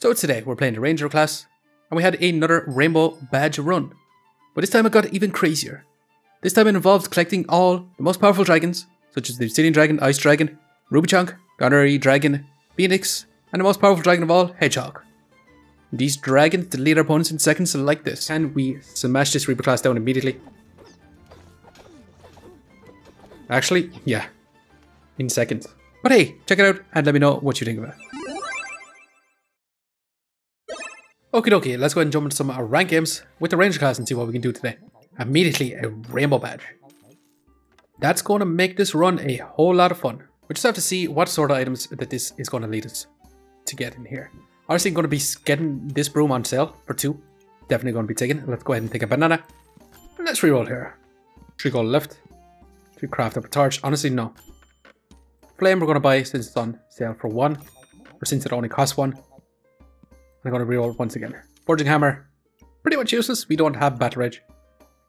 So today we're playing the Ranger class, and we had another rainbow badge run. But this time it got even crazier. This time it involved collecting all the most powerful dragons, such as the Obsidian Dragon, Ice Dragon, Ruby Chunk, Gunnery Dragon, Phoenix, and the most powerful dragon of all, Hedgehog. These dragons delete our opponents in seconds like this. Can we smash this Reaper class down immediately? Actually, yeah. In seconds. But hey, check it out and let me know what you think of it. Okie dokie, let's go ahead and jump into some rank games with the Ranger class and see what we can do today. Immediately, a rainbow badge. That's going to make this run a whole lot of fun. We just have to see what sort of items that this is going to lead us to get in here. Honestly, I'm going to be getting this broom on sale for 2. Definitely going to be taken. Let's go ahead and take a banana. And let's reroll here. 3 gold left. 3 craft up a torch. Honestly, no. Flame we're going to buy since it's on sale for 1. Or since it only costs 1. I'm going to reroll once again. Forging hammer. Pretty much useless. We don't have battle rage.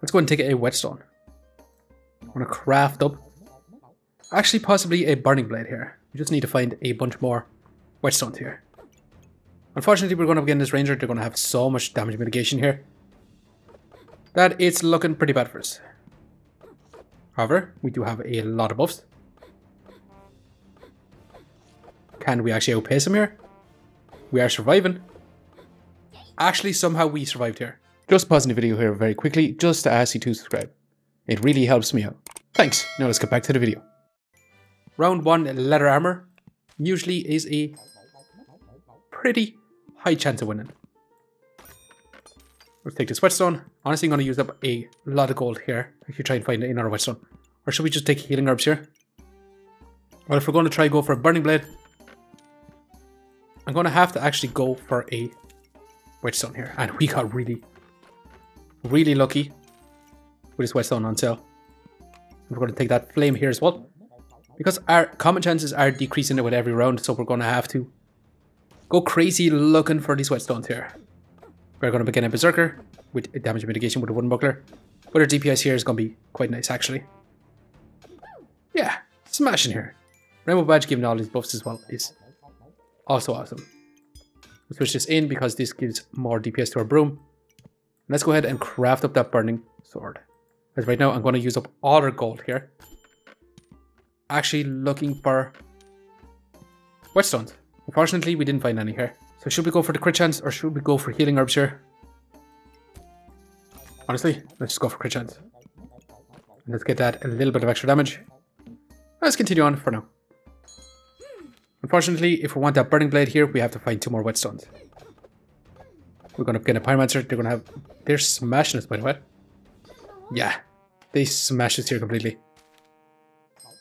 Let's go and take a whetstone. I'm going to craft up. Actually, possibly a burning blade here. We just need to find a bunch more whetstones here. Unfortunately, we're going to begin this ranger. They're going to have so much damage mitigation here that it's looking pretty bad for us. However, we do have a lot of buffs. Can we actually outpace him here? We are surviving. Actually, somehow we survived here. Just pausing the video here very quickly, just to ask you to subscribe. It really helps me out. Thanks. Now let's get back to the video. Round 1 leather armor usually is a pretty high chance of winning. Let's take this whetstone. Honestly, I'm going to use up a lot of gold here if you try and find another whetstone. Or should we just take healing herbs here? Well, if we're going to go for a burning blade, I'm going to have to actually go for a whetstone here. And we got really lucky with this whetstone on sale. We're going to take that flame here as well, because our common chances are decreasing with every round, so we're going to have to go crazy looking for these whetstones here. We're going to begin a berserker with a damage mitigation with a wooden buckler, but our DPS here is going to be quite nice actually. Yeah, smashing here. Rainbow badge giving all these buffs as well is also awesome. We'll switch this in because this gives more DPS to our broom. Let's go ahead and craft up that burning sword. As right now, I'm going to use up all our gold here. Actually looking for whetstones. Unfortunately, we didn't find any here. So should we go for the crit chance or should we go for healing herbs here? Honestly, let's just go for crit chance. And let's get that a little bit of extra damage. Let's continue on for now. Unfortunately, if we want that burning blade here, we have to find 2 more whetstones. We're going to get a pyromancer. They're going to have... They're smashing us, by the way. Yeah, they smashed us here completely.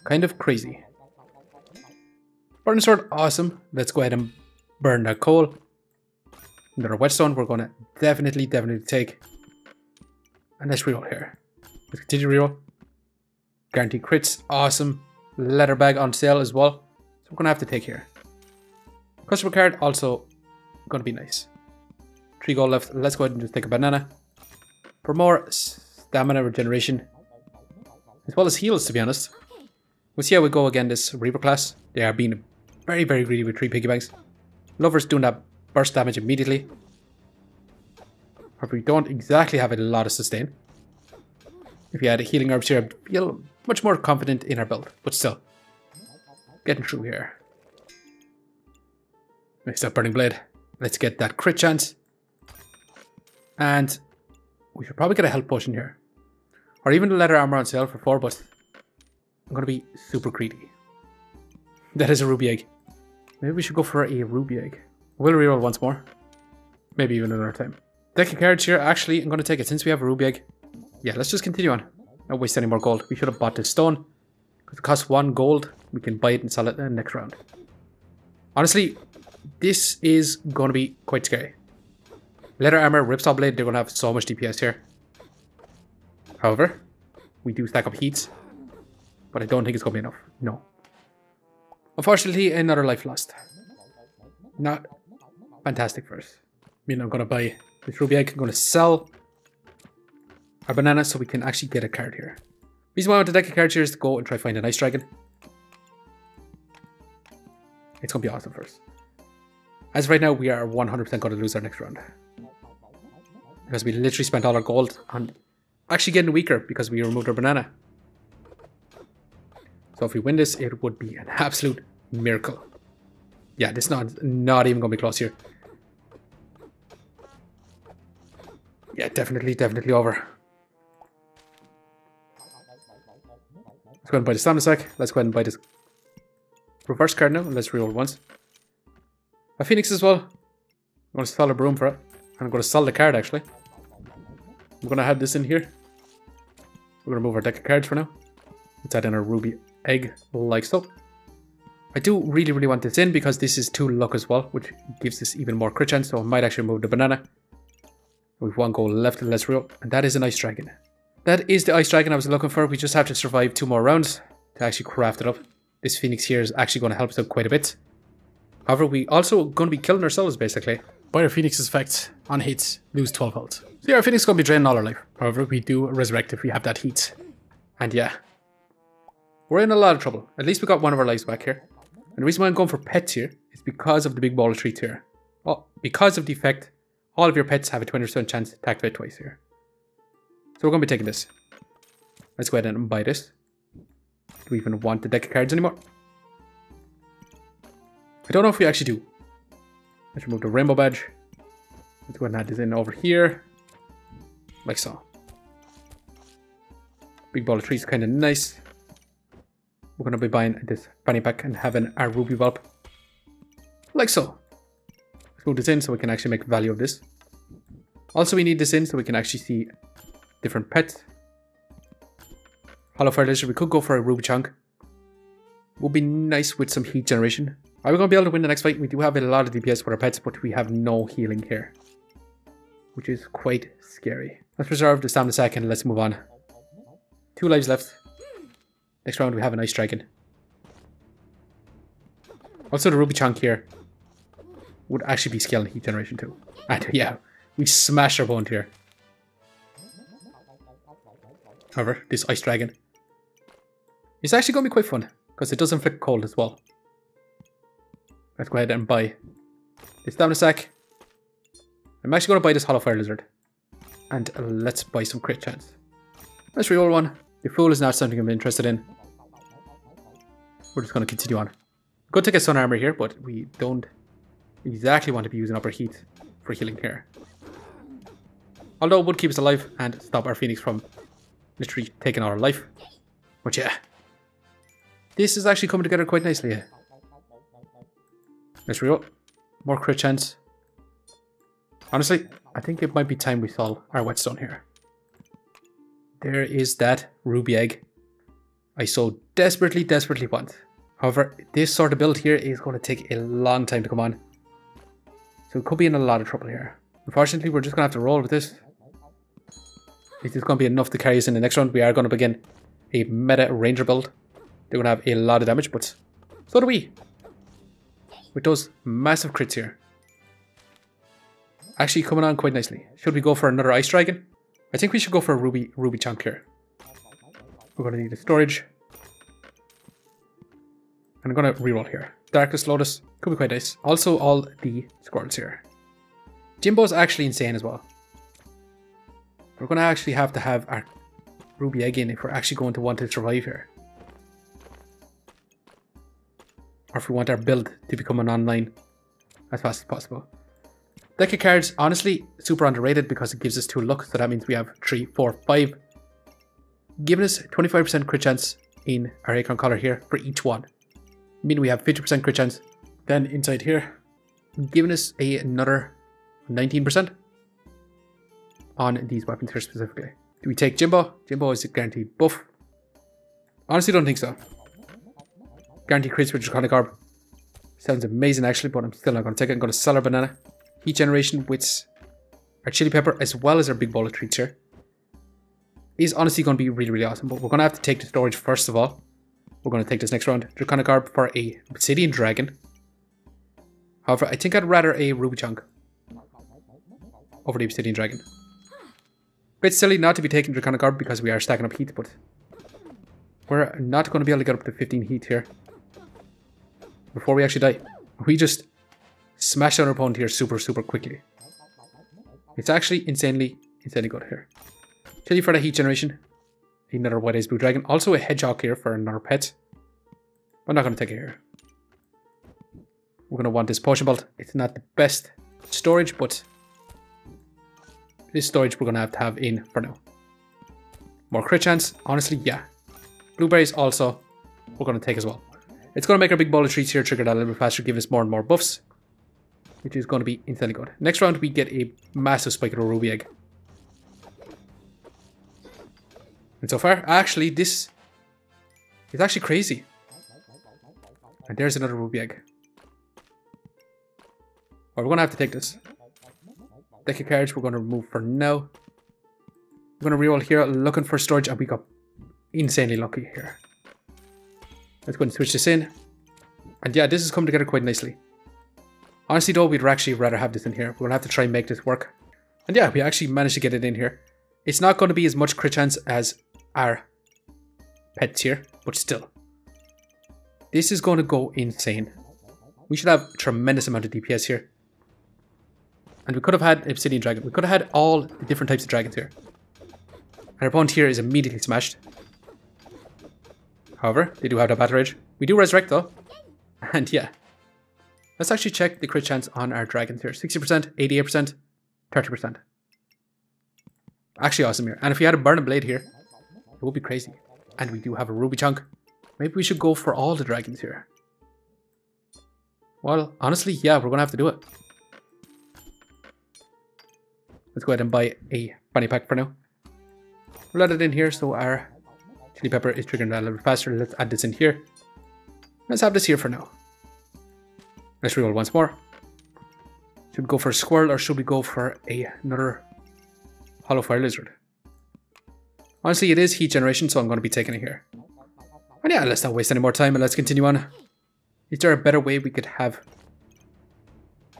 Kind of crazy. Burning sword, awesome. Let's go ahead and burn that coal. Another whetstone we're going to definitely take. And let's reroll here. Let's continue reroll. Guaranteed crits, awesome. Leather bag on sale as well. So we're going to have to take here. Customer card also going to be nice. 3 gold left. Let's go ahead and just take a banana. For more stamina regeneration. As well as heals, to be honest. We'll see how we go again this Reaper class. They are being very greedy with 3 piggy banks. Lovers doing that burst damage immediately. However, we don't exactly have a lot of sustain. If you had healing herbs here, I'd feel much more confident in our build. But still. Getting through here. Next up, burning blade. Let's get that crit chance. And we should probably get a health potion here. Or even the leather armor on sale for 4, but I'm going to be super greedy. That is a ruby egg. Maybe we should go for a ruby egg. We'll reroll once more. Maybe even another time. Deck of cards here. Actually, I'm going to take it since we have a ruby egg. Yeah, let's just continue on. Not waste any more gold. We should have bought this stone. Because it costs 1 gold. We can buy it and sell it in the next round. Honestly, this is going to be quite scary. Leather armor, ripsaw blade, they're going to have so much DPS here. However, we do stack up heats. But I don't think it's going to be enough. No. Unfortunately, another life lost. Not fantastic for us. I mean, I'm going to buy this ruby egg. I'm going to sell our banana so we can actually get a card here. Reason why I want to deck a card here is to go and try to find an ice dragon. It's going to be awesome for us. As of right now, we are 100% going to lose our next round. Because we literally spent all our gold on actually getting weaker because we removed our banana. So if we win this, it would be an absolute miracle. Yeah, this is not even going to be close here. Yeah, definitely over. Let's go ahead and buy the stamina sack. Let's go ahead and buy this reverse card now. Let's reroll once. A phoenix as well. I'm going to sell a broom for it. I'm going to sell the card actually. I'm going to have this in here. We're going to move our deck of cards for now. Let's add in our ruby egg like so. I do really want this in because this is 2 luck as well, which gives us even more crit chance. So I might actually move the banana. We've 1 goal left. Let's reroll. And that is an ice dragon. That is the ice dragon I was looking for. We just have to survive 2 more rounds to actually craft it up. This phoenix here is actually going to help us out quite a bit. However, we also going to be killing ourselves basically. By our phoenix's effect on hits, lose 12 health. So yeah, our phoenix is going to be draining all our life. However, we do resurrect if we have that heat. And yeah, we're in a lot of trouble. At least we got one of our lives back here. And the reason why I'm going for pets here is because of the big ball of treats here. Oh, because of the effect, all of your pets have a 20% chance to activate twice here. So we're going to be taking this. Let's go ahead and buy this. Do we even want the deck of cards anymore? I don't know if we actually do. Let's remove the rainbow badge. Let's go ahead and add this in over here. Like so. Big ball of trees, kind of nice. We're going to be buying this fanny pack and having our ruby whelp. Like so. Let's move this in so we can actually make value of this. Also, we need this in so we can actually see different pets. Hollow Fire Lizard, we could go for a ruby chunk. Would be nice with some heat generation. Are we going to be able to win the next fight? We do have a lot of DPS for our pets, but we have no healing here. Which is quite scary. Let's preserve the stamina sack and let's move on. 2 lives left. Next round we have an ice dragon. Also the ruby chunk here would actually be scaling heat generation too. And yeah, we smashed our bone here. However, this ice dragon is actually going to be quite fun because it does inflict cold as well. Let's go ahead and buy this stamina sack. I'm actually going to buy this hollow fire lizard. And let's buy some crit chance. Let's reroll one. The fool is not something I'm interested in. We're just going to continue on. Go take a sun armor here, but we don't exactly want to be using up our heat for healing here. Although it would keep us alive and stop our phoenix from literally taking our life. But yeah, this is actually coming together quite nicely. Yeah. Let's reroll. More crit chance. Honestly, I think it might be time we solve our whetstone here. There is that ruby egg I so desperately want. However, this sort of build here is going to take a long time to come on. So we could be in a lot of trouble here. Unfortunately, we're just going to have to roll with this. This is going to be enough to carry us in the next round. We are going to begin a meta ranger build. They're going to have a lot of damage, but so do we. With those massive crits here. Actually coming on quite nicely. Should we go for another ice dragon? I think we should go for a ruby chunk here. We're going to need a storage. And I'm going to reroll here. Darkest Lotus. Could be quite nice. Also all the squirrels here. Jimbo's actually insane as well. We're going to actually have to have our ruby egg in if we're actually going to want to survive here. Or if we want our build to become an online as fast as possible. Deck of cards, honestly, super underrated because it gives us 2 luck. So that means we have 3, 4, 5. Giving us 25% crit chance in our acorn collar here for each one. Meaning we have 50% crit chance. Then inside here, giving us another 19% on these weapons here specifically. Do we take Jimbo? Jimbo is a guaranteed buff. Honestly, don't think so. Guaranteed crits with Draconic Orb. Sounds amazing actually, but I'm still not going to take it. I'm going to sell our banana. Heat generation with our chili pepper as well as our big bowl of treats here is honestly going to be really awesome. But we're going to have to take the storage first of all. We're going to take this next round. Draconic Orb for a obsidian dragon. However, I think I'd rather a ruby chunk over the obsidian dragon. Bit silly not to be taking Draconic Orb because we are stacking up heat, but we're not going to be able to get up to 15 heat here before we actually die. We just smash down our opponent here super quickly. It's actually insanely good here. Chili for the heat generation. Another White Eyes Blue Dragon. Also a Hedgehog here for another pet. I'm not going to take it here. We're going to want this Potion Bolt. It's not the best storage, but this storage we're going to have in for now. More crit chance. Honestly, yeah. Blueberries also we're going to take as well. It's going to make our big ball of treats here trigger that a little bit faster, give us more and more buffs, which is going to be insanely good. Next round, we get a massive spike of a ruby egg. And so far, actually, this is actually crazy. And there's another ruby egg. Well, we're going to have to take this. Deck of cards we're going to remove for now. We're going to reroll here, looking for storage, and we got insanely lucky here. Let's go and switch this in. And yeah, this has come together quite nicely. Honestly though, we'd actually rather have this in here. We're going to have to try and make this work. And yeah, we actually managed to get it in here. It's not going to be as much crit chance as our pets here, but still. This is going to go insane. We should have a tremendous amount of DPS here. And we could have had Obsidian Dragon. We could have had all the different types of dragons here. And our opponent here is immediately smashed. However, they do have the battle rage. We do resurrect though. And yeah. Let's actually check the crit chance on our dragons here. 60%, 88%, 30%. Actually awesome here. And if we had a Burning Blade here, it would be crazy. And we do have a Ruby Chunk. Maybe we should go for all the dragons here. Well, honestly, yeah, we're going to have to do it. Let's go ahead and buy a bunny pack for now. We'll add it in here so our chili pepper is triggering that a little bit faster. Let's add this in here. Let's have this here for now. Let's reroll once more. Should we go for a squirrel or should we go for another hollow fire lizard? Honestly, it is heat generation, so I'm going to be taking it here. And yeah, let's not waste any more time and let's continue on. Is there a better way we could have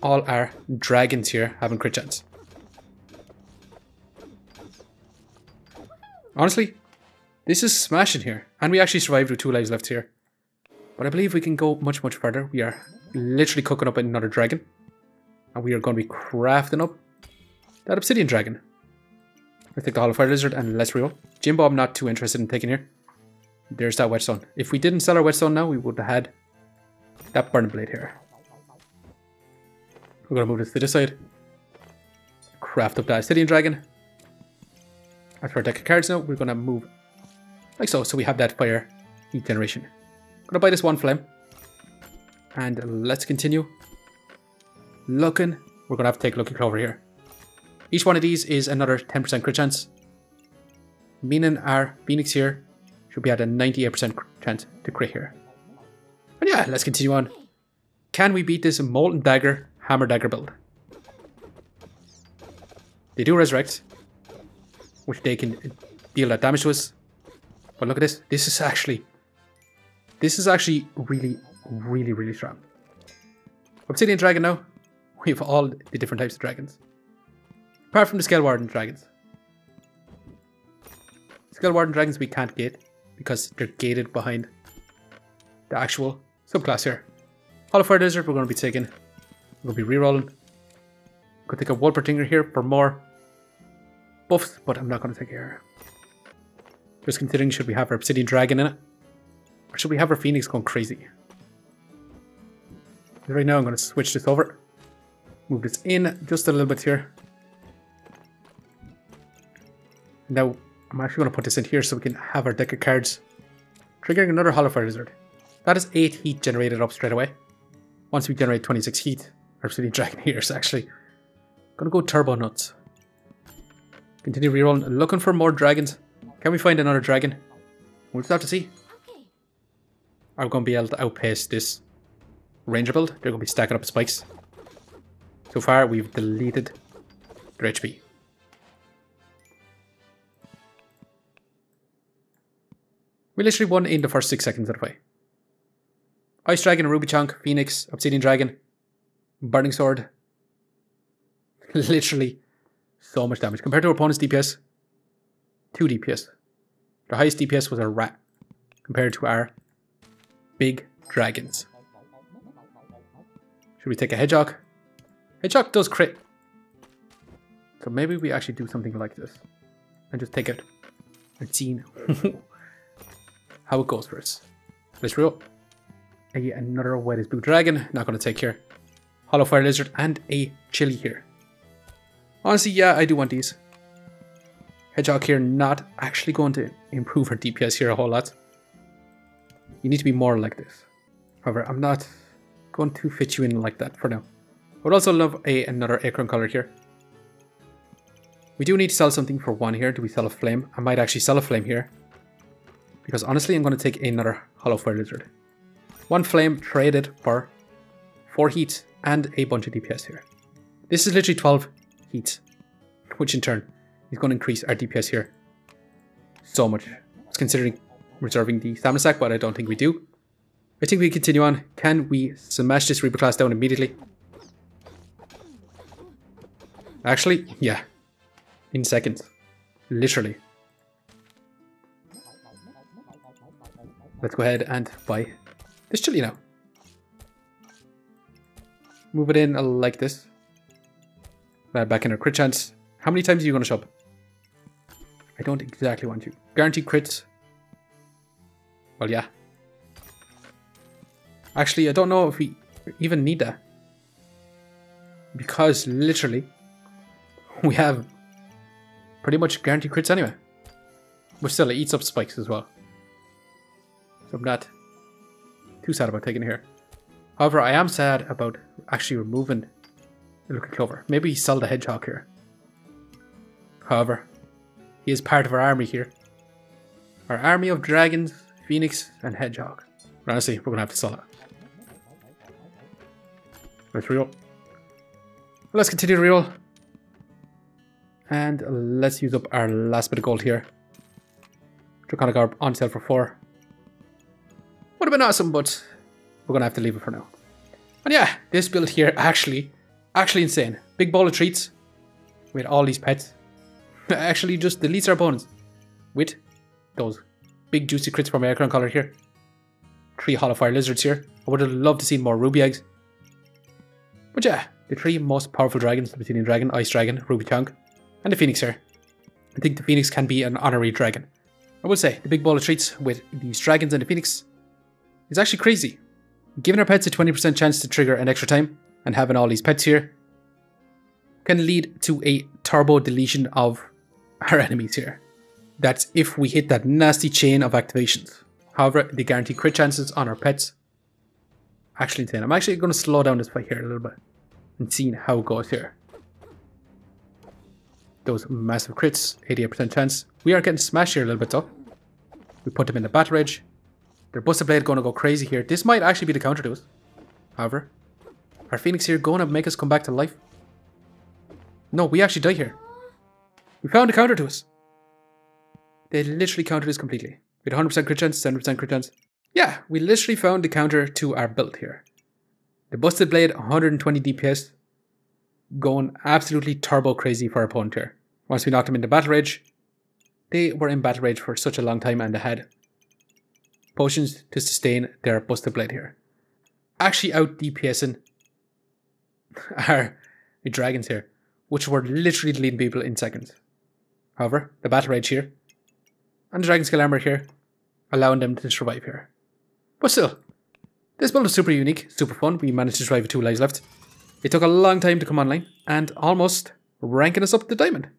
all our dragons here having crit chance? Honestly, this is smashing here. And we actually survived with 2 lives left here. But I believe we can go much further. We are literally cooking up another dragon. And we are going to be crafting up that Obsidian Dragon. Let's take the Hollow Fire Lizard and let's reroll. Jimbo I'm not too interested in taking here. There's that Whetstone. If we didn't sell our Whetstone now, we would have had that Burning Blade here. We're going to move this to this side. Craft up that Obsidian Dragon. As for our deck of cards now, we're going to move like so. So we have that fire heat generation. I'm going to buy this 1 flame. And let's continue looking. We're going to have to take Lucky Clover here. Each one of these is another 10% crit chance. Meaning our Phoenix here should be at a 98% chance to crit here. And yeah, let's continue on. Can we beat this Molten Dagger, Hammer Dagger build? They do resurrect, which they can deal that damage to us. But look at this. This is actually really strong. Obsidian Dragon now. We have all the different types of dragons. Apart from the Scale Warden dragons. Scale Warden dragons we can't gate because they're gated behind the actual subclass here. Hollow Fire Lizard we're going to be taking. We're going to be rerolling. Could take a Wolpertinger here for more buffs, but I'm not going to take it here. Just considering, should we have our Obsidian Dragon in it? Or should we have our Phoenix going crazy? Right now I'm going to switch this over. Move this in just a little bit here. Now I'm actually going to put this in here so we can have our deck of cards. Triggering another Hollow Fire Lizard. That is 8 heat generated up straight away. Once we generate 26 heat, our Obsidian Dragon here is actually going to go turbo nuts. Continue rerolling, looking for more dragons. Can we find another dragon? We'll just have to see. Are we going to be able to outpace this Ranger build? They're going to be stacking up spikes. So far, we've deleted their HP. We literally won in the first 6 seconds of the fight. Ice Dragon, Ruby Chunk, Phoenix, Obsidian Dragon, Burning Sword. Literally so much damage. Compared to our opponent's DPS, 2 DPS. The highest DPS was a rat compared to our big dragons. Should we take a Hedgehog? Hedgehog does crit. So maybe we actually do something like this. And just take it and see how it goes for us. Let's roll. Another Whitest Blue Dragon. Not going to take here. Hollow Fire Lizard and a Chili here. Honestly, yeah, I do want these. Hedgehog here not actually going to improve her DPS here a whole lot. You need to be more like this. However, I'm not going to fit you in like that for now. I would also love another acorn color here. We do need to sell something for one here. Do we sell a flame? I might actually sell a flame here. Because honestly, I'm going to take another Hollow Fire Lizard. One flame traded for 4 heat and a bunch of DPS here. This is literally 12 heat, which in turn is going to increase our DPS here so much. I was considering reserving the stamina sack, but I don't think we do. I think we continue on. Can we smash this Reaper class down immediately? Actually, yeah. In seconds. Literally. Let's go ahead and buy this chili now. Move it in like this. Back in our crit chance. How many times are you going to show up? I don't exactly want you. Guaranteed crits. Well, yeah. Actually, I don't know if we even need that. Because literally, we have pretty much guaranteed crits anyway. But still, it eats up spikes as well. So I'm not too sad about taking it here. However, I am sad about actually removing the Lucky Clover. Maybe sell the Hedgehog here. However, he is part of our army here. Our army of dragons, Phoenix, and Hedgehog. But honestly, we're going to have to sell it. Let's reroll. Let's continue to reroll. And let's use up our last bit of gold here. Draconic Orb on sale for 4. Would have been awesome, but we're going to have to leave it for now. And yeah, this build here actually insane. Big bowl of treats with all these pets. Actually just deletes our opponents with those big juicy crits from my acorn color here. 3 Hollow Fire Lizards here. I would have loved to see more Ruby Eggs. But yeah, the 3 most powerful dragons, the Obsidian Dragon, Ice Dragon, Ruby Chunk, and the Phoenix here. I think the Phoenix can be an honorary dragon. I will say, the big bowl of treats with these dragons and the Phoenix is actually crazy. Giving our pets a 20% chance to trigger an extra time and having all these pets here can lead to a turbo deletion of our enemies here. That's if we hit that nasty chain of activations. However, the guaranteed crit chances on our pets, actually insane. I'm actually going to slow down this fight here a little bit and see how it goes here. Those massive crits, 88% chance. We are getting smashed here a little bit though. We put them in the battle rage. Their Busted Blade going to go crazy here. This might actually be the counter to us. However, our Phoenix here going to make us come back to life. No, we actually die here. We found a counter to us. They literally countered us completely. We had 100% crit chance, 70% crit chance. Yeah, we literally found the counter to our build here. The Busted Blade, 120 DPS. Going absolutely turbo crazy for our opponent here. Once we knocked them into battle rage, they were in battle rage for such a long time and they had potions to sustain their Busted Blade here. Actually out DPSing our dragons here, which were literally deleting people in seconds. However, the battle rage here and the dragon skill armor here allowing them to survive here. But still, this build is super unique, super fun. We managed to survive with 2 lives left. It took a long time to come online and almost ranking us up to diamond.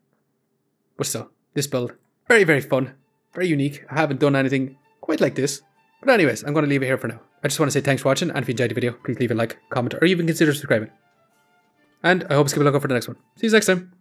But still, this build, very, very fun, very unique. I haven't done anything quite like this. But anyways, I'm going to leave it here for now. I just want to say thanks for watching, and if you enjoyed the video, please leave a like, comment, or even consider subscribing. And I hope to keep a lookout for the next one. See you next time.